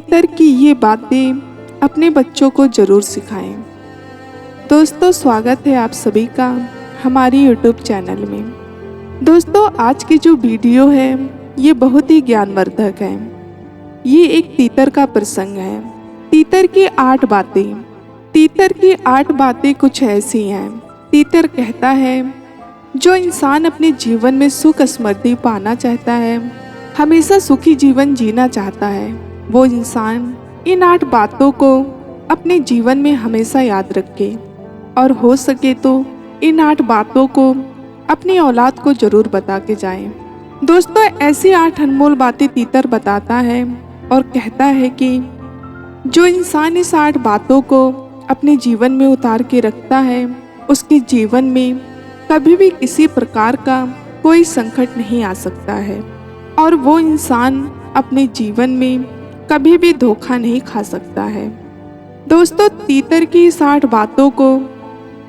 तीतर की ये बातें अपने बच्चों को ज़रूर सिखाएं। दोस्तों, स्वागत है आप सभी का हमारी YouTube चैनल में। दोस्तों, आज की जो वीडियो है ये बहुत ही ज्ञानवर्धक है। ये एक तीतर का प्रसंग है। तीतर की 8 बातें। तीतर की 8 बातें कुछ ऐसी हैं। तीतर कहता है, जो इंसान अपने जीवन में सुख समृद्धि पाना चाहता है, हमेशा सुखी जीवन जीना चाहता है, वो इंसान इन 8 बातों को अपने जीवन में हमेशा याद रखे और हो सके तो इन 8 बातों को अपनी औलाद को जरूर बता के जाए। दोस्तों, ऐसी 8 अनमोल बातें तीतर बताता है और कहता है कि जो इंसान इस 8 बातों को अपने जीवन में उतार के रखता है, उसके जीवन में कभी भी किसी प्रकार का कोई संकट नहीं आ सकता है और वो इंसान अपने जीवन में कभी भी धोखा नहीं खा सकता है। दोस्तों, तीतर की इस 8 बातों को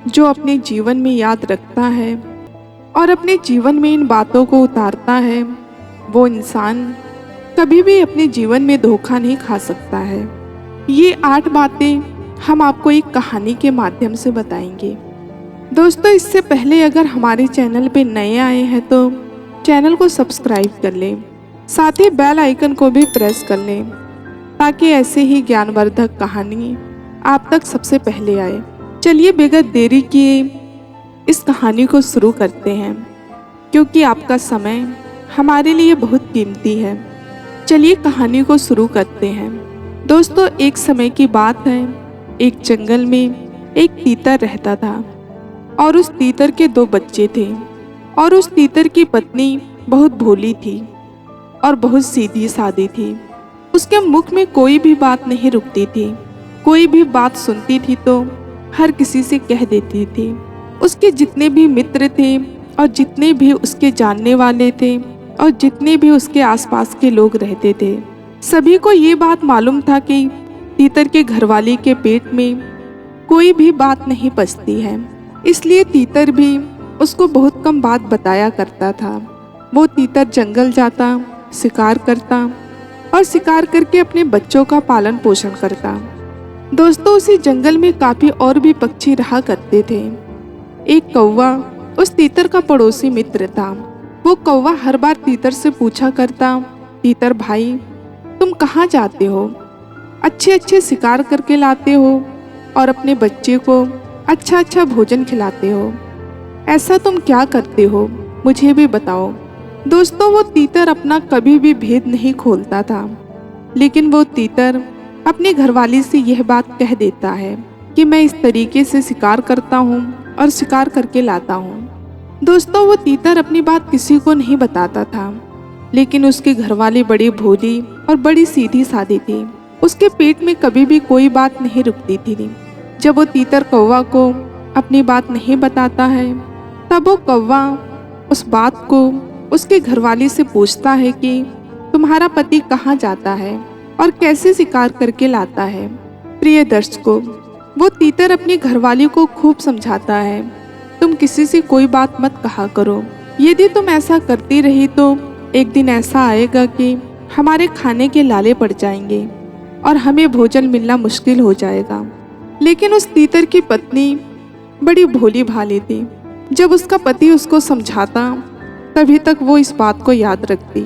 जो अपने जीवन में याद रखता है और अपने जीवन में इन बातों को उतारता है, वो इंसान कभी भी अपने जीवन में धोखा नहीं खा सकता है। ये 8 बातें हम आपको एक कहानी के माध्यम से बताएंगे। दोस्तों, इससे पहले अगर हमारे चैनल पे नए आए हैं तो चैनल को सब्सक्राइब कर लें, साथ ही बेल आइकन को भी प्रेस कर लें ताकि ऐसे ही ज्ञानवर्धक कहानी आप तक सबसे पहले आए। चलिए बगैर देरी किए इस कहानी को शुरू करते हैं, क्योंकि आपका समय हमारे लिए बहुत कीमती है। चलिए कहानी को शुरू करते हैं। दोस्तों, एक समय की बात है। एक जंगल में एक तीतर रहता था और उस तीतर के 2 बच्चे थे और उस तीतर की पत्नी बहुत भोली थी और बहुत सीधी सादी थी। उसके मुख में कोई भी बात नहीं रुकती थी। कोई भी बात सुनती थी तो हर किसी से कह देती थी। उसके जितने भी मित्र थे और जितने भी उसके जानने वाले थे और जितने भी उसके आसपास के लोग रहते थे, सभी को ये बात मालूम था कि तीतर के घरवाली के पेट में कोई भी बात नहीं पचती है। इसलिए तीतर भी उसको बहुत कम बात बताया करता था। वो तीतर जंगल जाता, शिकार करता और शिकार करके अपने बच्चों का पालन पोषण करता। दोस्तों, उसी जंगल में काफी और भी पक्षी रहा करते थे। एक कौवा उस तीतर का पड़ोसी मित्र था। वो कौवा हर बार तीतर से पूछा करता, तीतर भाई, तुम कहाँ जाते हो? अच्छे अच्छे शिकार करके लाते हो और अपने बच्चे को अच्छा अच्छा भोजन खिलाते हो। ऐसा तुम क्या करते हो, मुझे भी बताओ। दोस्तों, वो तीतर अपना कभी भी भेद नहीं खोलता था, लेकिन वो तीतर अपनी घरवाली से यह बात कह देता है कि मैं इस तरीके से शिकार करता हूँ और शिकार करके लाता हूँ। दोस्तों, वो तीतर अपनी बात किसी को नहीं बताता था, लेकिन उसकी घरवाली बड़ी भोली और बड़ी सीधी सादी थी। उसके पेट में कभी भी कोई बात नहीं रुकती थी। जब वो तीतर कौवा को अपनी बात नहीं बताता है, तब वो कौवा उस बात को उसके घरवाली से पूछता है कि तुम्हारा पति कहाँ जाता है और कैसे शिकार करके लाता है। प्रिय दर्शकों, वो तीतर अपनी घरवाली को खूब समझाता है, तुम किसी से कोई बात मत कहा करो। यदि तुम ऐसा करती रही तो एक दिन ऐसा आएगा कि हमारे खाने के लाले पड़ जाएंगे और हमें भोजन मिलना मुश्किल हो जाएगा। लेकिन उस तीतर की पत्नी बड़ी भोली भाली थी। जब उसका पति उसको समझाता, तभी तक वो इस बात को याद रखती,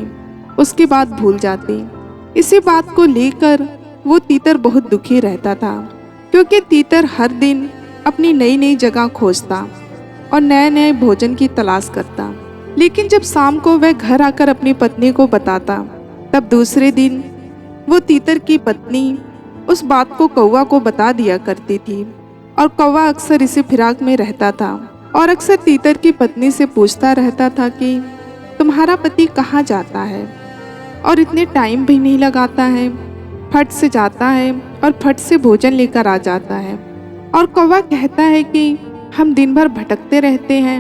उसके बाद भूल जाती। इसी बात को लेकर वो तीतर बहुत दुखी रहता था, क्योंकि तीतर हर दिन अपनी नई नई जगह खोजता और नए नए भोजन की तलाश करता। लेकिन जब शाम को वह घर आकर अपनी पत्नी को बताता, तब दूसरे दिन वो तीतर की पत्नी उस बात को कौवा को बता दिया करती थी और कौवा अक्सर इसी फिराक में रहता था और अक्सर तीतर की पत्नी से पूछता रहता था कि तुम्हारा पति कहाँ जाता है और इतने टाइम भी नहीं लगाता है, फट से जाता है और फट से भोजन लेकर आ जाता है। और कौवा कहता है कि हम दिन भर भटकते रहते हैं,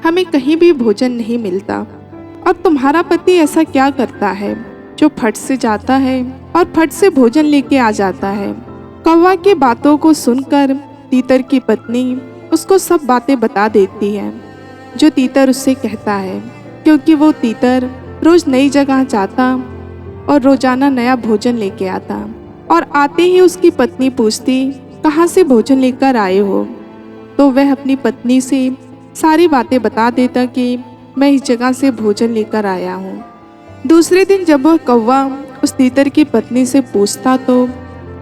हमें कहीं भी भोजन नहीं मिलता, और तुम्हारा पति ऐसा क्या करता है जो फट से जाता है और फट से भोजन लेके आ जाता है। कौवा की बातों को सुनकर तीतर की पत्नी उसको सब बातें बता देती है जो तीतर उससे कहता है, क्योंकि वो तीतर रोज नई जगह जाता और रोजाना नया भोजन लेके आता। और आते ही उसकी पत्नी पूछती, कहाँ से भोजन लेकर आए हो? तो वह अपनी पत्नी से सारी बातें बता देता कि मैं इस जगह से भोजन लेकर आया हूँ। दूसरे दिन जब वह कौवा उस तीतर की पत्नी से पूछता तो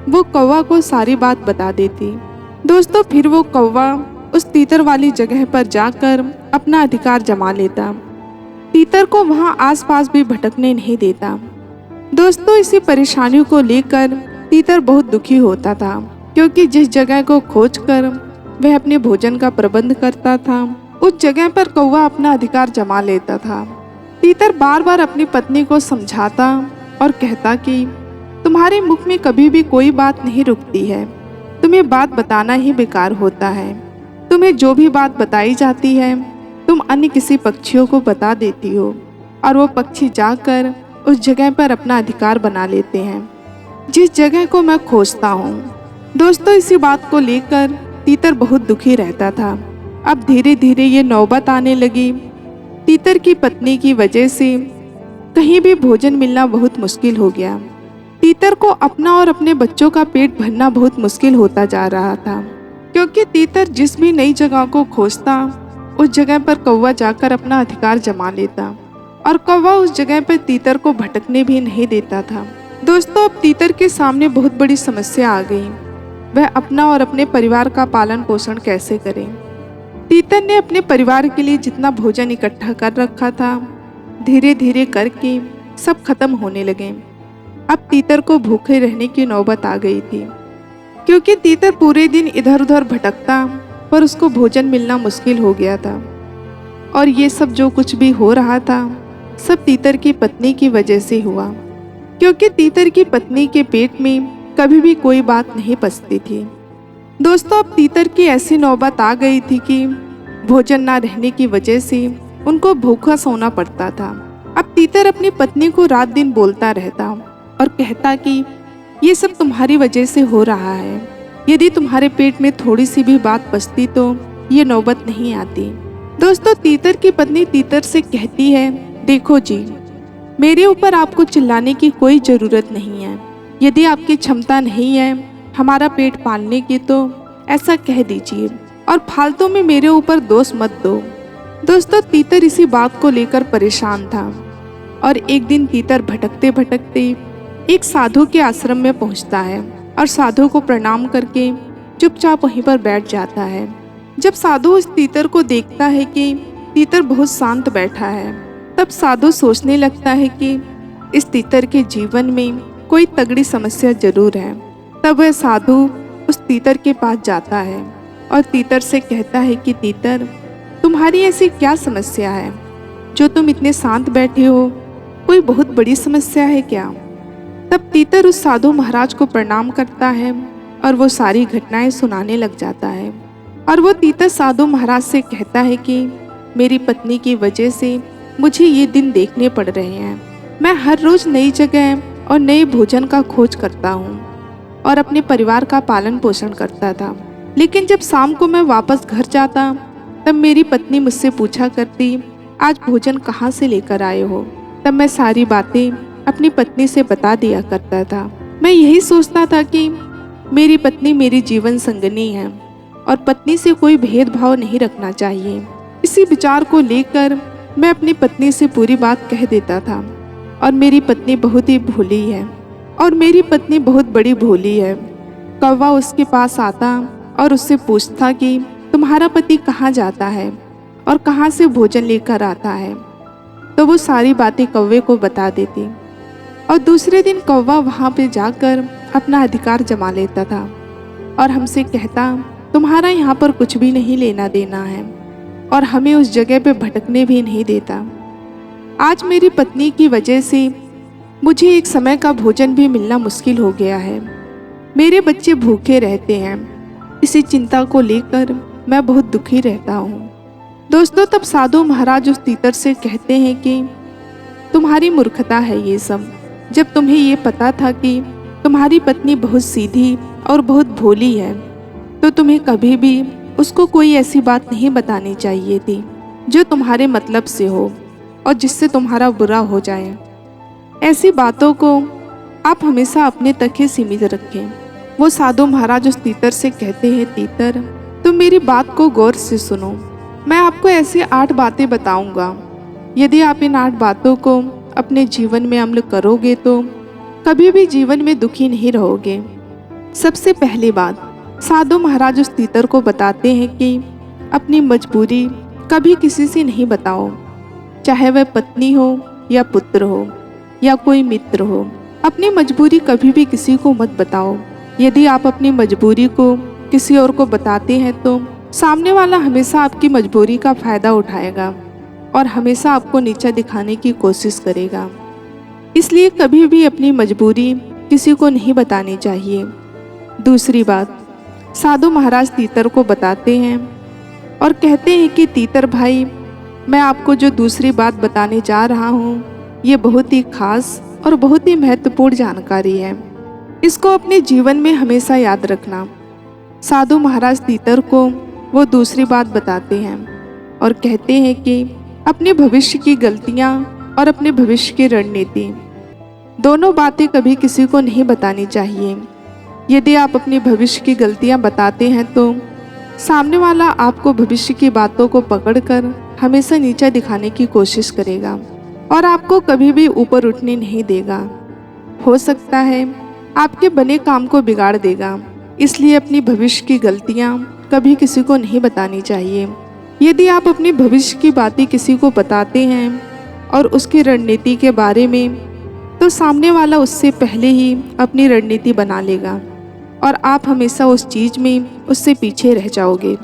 वो कौवा को सारी बात बता देती। दोस्तों, फिर वो कौवा उस तीतर वाली जगह पर जाकर अपना अधिकार जमा लेता। तीतर को वहां आसपास भी भटकने नहीं देता। दोस्तों, इसी परेशानियों को लेकर तीतर बहुत दुखी होता था, क्योंकि जिस जगह को खोजकर वह अपने भोजन का प्रबंध करता था, उस जगह पर कौवा अपना अधिकार जमा लेता था। तीतर बार बार अपनी पत्नी को समझाता और कहता कि तुम्हारे मुख में कभी भी कोई बात नहीं रुकती है, तुम्हें बात बताना ही बेकार होता है। तुम्हें जो भी बात बताई जाती है तुम अन्य किसी पक्षियों को बता देती हो और वो पक्षी जाकर उस जगह पर अपना अधिकार बना लेते हैं, जिस जगह को मैं खोजता हूँ। दोस्तों, इसी बात को लेकर तीतर बहुत दुखी रहता था। अब धीरे धीरे ये नौबत आने लगी। तीतर की पत्नी की वजह से कहीं भी भोजन मिलना बहुत मुश्किल हो गया। तीतर को अपना और अपने बच्चों का पेट भरना बहुत मुश्किल होता जा रहा था, क्योंकि तीतर जिस भी नई जगह को खोजता उस जगह पर कौवा जाकर अपना अधिकार जमा लेता और कौवा उस जगह पर तीतर को भटकने भी नहीं देता था। दोस्तों, अब तीतर के सामने बहुत बड़ी समस्या आ गई। वह अपना और अपने परिवार का पालन पोषण कैसे करे? तीतर ने अपने परिवार के लिए जितना भोजन इकट्ठा कर रखा था, धीरे धीरे करके सब खत्म होने लगे। अब तीतर को भूखे रहने की नौबत आ गई थी, क्योंकि तीतर पूरे दिन इधर उधर भटकता पर उसको भोजन मिलना मुश्किल हो गया था। और ये सब जो कुछ भी हो रहा था सब तीतर की पत्नी की वजह से हुआ, क्योंकि तीतर की पत्नी के पेट में कभी भी कोई बात नहीं पचती थी। दोस्तों, अब तीतर की ऐसी नौबत आ गई थी कि भोजन ना रहने की वजह से उनको भूखा सोना पड़ता था। अब तीतर अपनी पत्नी को रात दिन बोलता रहता और कहता कि ये सब तुम्हारी वजह से हो रहा है। यदि तुम्हारे पेट में थोड़ी सी भी बात पचती तो ये नौबत नहीं आती। दोस्तों, तीतर की पत्नी तीतर से कहती है, देखो जी, मेरे ऊपर आपको चिल्लाने की कोई ज़रूरत नहीं है। यदि आपकी क्षमता नहीं है हमारा पेट पालने की तो ऐसा कह दीजिए और फालतू में मेरे ऊपर दोष मत दो। दोस्तों, तीतर इसी बात को लेकर परेशान था और एक दिन तीतर भटकते भटकते एक साधु के आश्रम में पहुंचता है और साधु को प्रणाम करके चुपचाप वहीं पर बैठ जाता है। जब साधु उस तीतर को देखता है कि तीतर बहुत शांत बैठा है, तब साधु सोचने लगता है कि इस तीतर के जीवन में कोई तगड़ी समस्या जरूर है। तब वह साधु उस तीतर के पास जाता है और तीतर से कहता है कि तीतर, तुम्हारी ऐसी क्या समस्या है जो तुम इतने शांत बैठे हो? कोई बहुत बड़ी समस्या है क्या? तब तीतर उस साधु महाराज को प्रणाम करता है और वो सारी घटनाएं सुनाने लग जाता है। और वो तीतर साधु महाराज से कहता है कि मेरी पत्नी की वजह से मुझे ये दिन देखने पड़ रहे हैं। मैं हर रोज नई जगह और नए भोजन का खोज करता हूँ और अपने परिवार का पालन पोषण करता था, लेकिन जब शाम को मैं वापस घर जाता तब मेरी पत्नी मुझसे पूछा करती, आज भोजन कहाँ से लेकर आए हो? तब मैं सारी बातें अपनी पत्नी से बता दिया करता था। मैं यही सोचता था कि मेरी पत्नी मेरी जीवन संगनी है और पत्नी से कोई भेदभाव नहीं रखना चाहिए। इसी विचार को लेकर मैं अपनी पत्नी से पूरी बात कह देता था और मेरी पत्नी बहुत ही भोली है और मेरी पत्नी बहुत बड़ी भोली है। कौवा उसके पास आता और उससे पूछता कि तुम्हारा पति कहाँ जाता है और कहाँ से भोजन लेकर आता है? तो वो सारी बातें कौवे को बता देती और दूसरे दिन कौवा वहाँ पे जाकर अपना अधिकार जमा लेता था और हमसे कहता, तुम्हारा यहाँ पर कुछ भी नहीं लेना देना है और हमें उस जगह पे भटकने भी नहीं देता। आज मेरी पत्नी की वजह से मुझे एक समय का भोजन भी मिलना मुश्किल हो गया है। मेरे बच्चे भूखे रहते हैं। इसी चिंता को लेकर मैं बहुत दुखी रहता हूँ। दोस्तों, तब साधु महाराज उस तीतर से कहते हैं कि तुम्हारी मूर्खता है ये सब। जब तुम्हें ये पता था कि तुम्हारी पत्नी बहुत सीधी और बहुत भोली है तो तुम्हें कभी भी उसको कोई ऐसी बात नहीं बतानी चाहिए थी जो तुम्हारे मतलब से हो और जिससे तुम्हारा बुरा हो जाए। ऐसी बातों को आप हमेशा अपने तक ही सीमित रखें। वो साधु महाराज उस तीतर से कहते हैं, तीतर तुम मेरी बात को गौर से सुनो। मैं आपको ऐसी 8 बातें बताऊंगा। यदि आप इन 8 बातों को अपने जीवन में अमल करोगे तो कभी भी जीवन में दुखी नहीं रहोगे। सबसे पहली बात, साधु महाराज उस तीतर को बताते हैं कि अपनी मजबूरी कभी किसी से नहीं बताओ, चाहे वह पत्नी हो या पुत्र हो या कोई मित्र हो। अपनी मजबूरी कभी भी किसी को मत बताओ। यदि आप अपनी मजबूरी को किसी और को बताते हैं तो सामने वाला हमेशा आपकी मजबूरी का फायदा उठाएगा और हमेशा आपको नीचा दिखाने की कोशिश करेगा। इसलिए कभी भी अपनी मजबूरी किसी को नहीं बतानी चाहिए। दूसरी बात, साधु महाराज तीतर को बताते हैं और कहते हैं कि तीतर भाई, मैं आपको जो दूसरी बात बताने जा रहा हूँ ये बहुत ही खास और बहुत ही महत्वपूर्ण जानकारी है। इसको अपने जीवन में हमेशा याद रखना। साधु महाराज तीतर को वो दूसरी बात बताते हैं और कहते हैं कि अपने भविष्य की गलतियाँ और अपने भविष्य की रणनीति, दोनों बातें कभी किसी को नहीं बतानी चाहिए। यदि आप अपनी भविष्य की गलतियाँ बताते हैं तो सामने वाला आपको भविष्य की बातों को पकड़कर हमेशा नीचा दिखाने की कोशिश करेगा और आपको कभी भी ऊपर उठने नहीं देगा। हो सकता है आपके बने काम को बिगाड़ देगा। इसलिए अपनी भविष्य की गलतियाँ कभी किसी को नहीं बतानी चाहिए। यदि आप अपनी भविष्य की बातें किसी को बताते हैं और उसकी रणनीति के बारे में, तो सामने वाला उससे पहले ही अपनी रणनीति बना लेगा और आप हमेशा उस चीज़ में उससे पीछे रह जाओगे।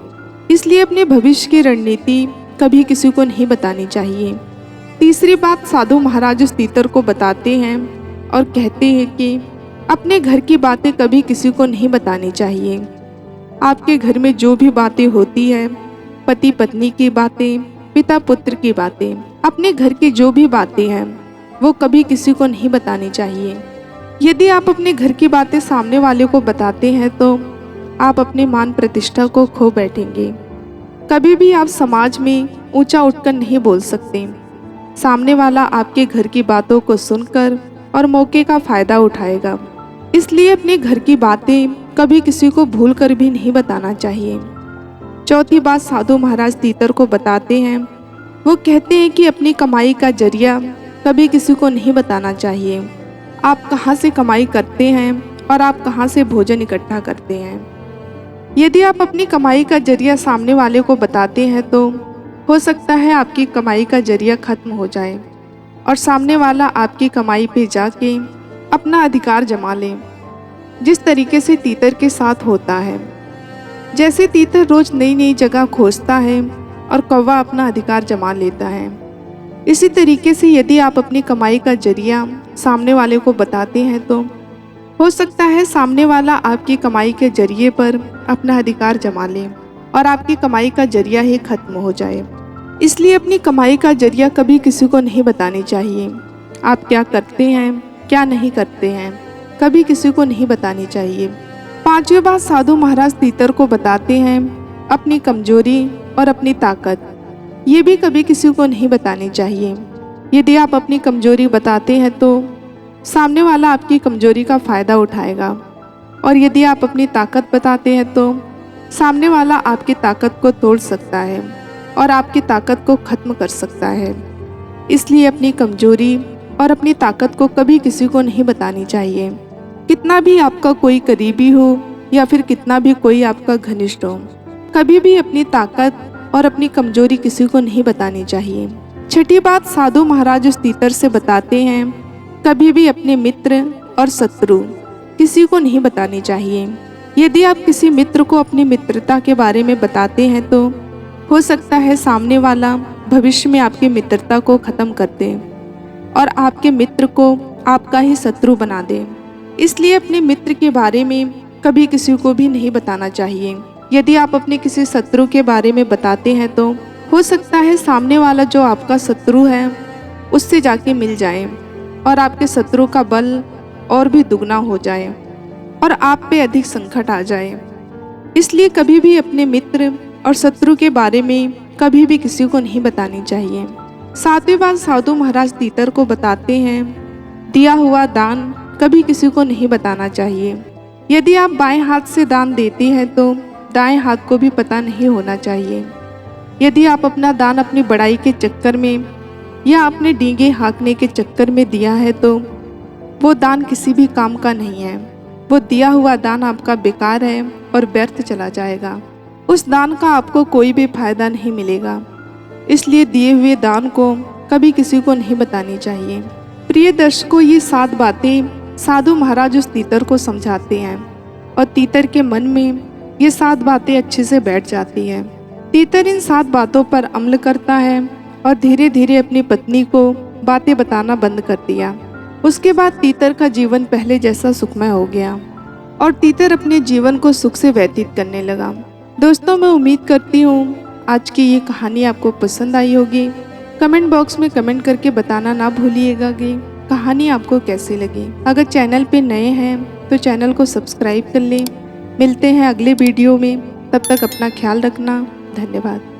इसलिए अपने भविष्य की रणनीति कभी किसी को नहीं बतानी चाहिए। तीसरी बात, साधु महाराज उस तीतर को बताते हैं और कहते हैं कि अपने घर की बातें कभी किसी को नहीं बतानी चाहिए। आपके घर में जो भी बातें होती है, पति पत्नी की बातें, पिता पुत्र की बातें, अपने घर की जो भी बातें हैं वो कभी किसी को नहीं बतानी चाहिए। यदि आप अपने घर की बातें सामने वाले को बताते हैं तो आप अपने मान प्रतिष्ठा को खो बैठेंगे। कभी भी आप समाज में ऊंचा उठकर नहीं बोल सकते। सामने वाला आपके घर की बातों को सुनकर और मौके का फायदा उठाएगा। इसलिए अपने घर की बातें कभी किसी को भूल कर भी नहीं बताना चाहिए। चौथी बात, साधु महाराज तीतर को बताते हैं, वो कहते हैं कि अपनी कमाई का जरिया कभी किसी को नहीं बताना चाहिए। आप कहाँ से कमाई करते हैं और आप कहाँ से भोजन इकट्ठा करते हैं। यदि आप अपनी कमाई का जरिया सामने वाले को बताते हैं तो हो सकता है आपकी कमाई का जरिया खत्म हो जाए और सामने वाला आपकी कमाई पे जाके अपना अधिकार जमा ले, जिस तरीके से तीतर के साथ होता है। जैसे तीतर रोज नई नई जगह खोजता है और कौवा अपना अधिकार जमा लेता है, इसी तरीके से यदि आप अपनी कमाई का जरिया सामने वाले को बताते हैं तो हो सकता है सामने वाला आपकी कमाई के जरिए पर अपना अधिकार जमा ले और आपकी कमाई का जरिया ही खत्म हो जाए। इसलिए अपनी कमाई का जरिया कभी किसी को नहीं बतानी चाहिए। आप क्या करते हैं, क्या नहीं करते हैं, कभी किसी को नहीं बतानी चाहिए। पांचवी बात, साधु महाराज तीतर को बताते हैं अपनी कमजोरी और अपनी ताकत, ये भी कभी किसी को नहीं बतानी चाहिए। यदि आप अपनी कमजोरी बताते हैं तो सामने वाला आपकी कमजोरी का फ़ायदा उठाएगा और यदि आप अपनी ताकत बताते हैं तो सामने वाला आपकी ताकत को तोड़ सकता है और आपकी ताकत को ख़त्म कर सकता है। इसलिए अपनी कमजोरी और अपनी ताकत को कभी किसी को नहीं बतानी चाहिए। कितना भी आपका कोई करीबी हो या फिर कितना भी कोई आपका घनिष्ठ हो, कभी भी अपनी ताकत और अपनी कमजोरी किसी को नहीं बतानी चाहिए। छठी बात, साधु महाराज उस तीतर से बताते हैं कभी भी अपने मित्र और शत्रु किसी को नहीं बतानी चाहिए। यदि आप किसी मित्र को अपनी मित्रता के बारे में बताते हैं तो हो सकता है सामने वाला भविष्य में आपकी मित्रता को ख़त्म कर दे और आपके मित्र को आपका ही शत्रु बना दे। इसलिए अपने मित्र के बारे में कभी किसी को भी नहीं बताना चाहिए। यदि आप अपने किसी शत्रु के बारे में बताते हैं तो हो सकता है सामने वाला जो आपका शत्रु है उससे जाके मिल जाए और आपके शत्रु का बल और भी दुगना हो जाए और आप पे अधिक संकट आ जाए। इसलिए कभी भी अपने मित्र और शत्रु के बारे में कभी भी किसी को नहीं बतानी चाहिए। सातवीं बात, साधु महाराज तीतर को बताते हैं दिया हुआ दान कभी किसी को नहीं बताना चाहिए। यदि आप बाएं हाथ से दान देते हैं तो दाएं हाथ को भी पता नहीं होना चाहिए। यदि आप अपना दान अपनी बड़ाई के चक्कर में या अपने डींगे हाँकने के चक्कर में दिया है तो वो दान किसी भी काम का नहीं है। वो दिया हुआ दान आपका बेकार है और व्यर्थ चला जाएगा। उस दान का आपको कोई भी फायदा नहीं मिलेगा। इसलिए दिए हुए दान को कभी किसी को नहीं बतानी चाहिए। प्रिय दर्शकों, ये 7 बातें साधु महाराज उस तीतर को समझाते हैं और तीतर के मन में ये 7 बातें अच्छे से बैठ जाती हैं। तीतर इन 7 बातों पर अमल करता है और धीरे धीरे अपनी पत्नी को बातें बताना बंद कर दिया। उसके बाद तीतर का जीवन पहले जैसा सुखमय हो गया और तीतर अपने जीवन को सुख से व्यतीत करने लगा। दोस्तों, मैं उम्मीद करती हूँ आज की ये कहानी आपको पसंद आई होगी। कमेंट बॉक्स में कमेंट करके बताना ना भूलिएगा कि कहानी आपको कैसी लगी। अगर चैनल पे नए हैं तो चैनल को सब्सक्राइब कर लें। मिलते हैं अगले वीडियो में, तब तक अपना ख्याल रखना। धन्यवाद।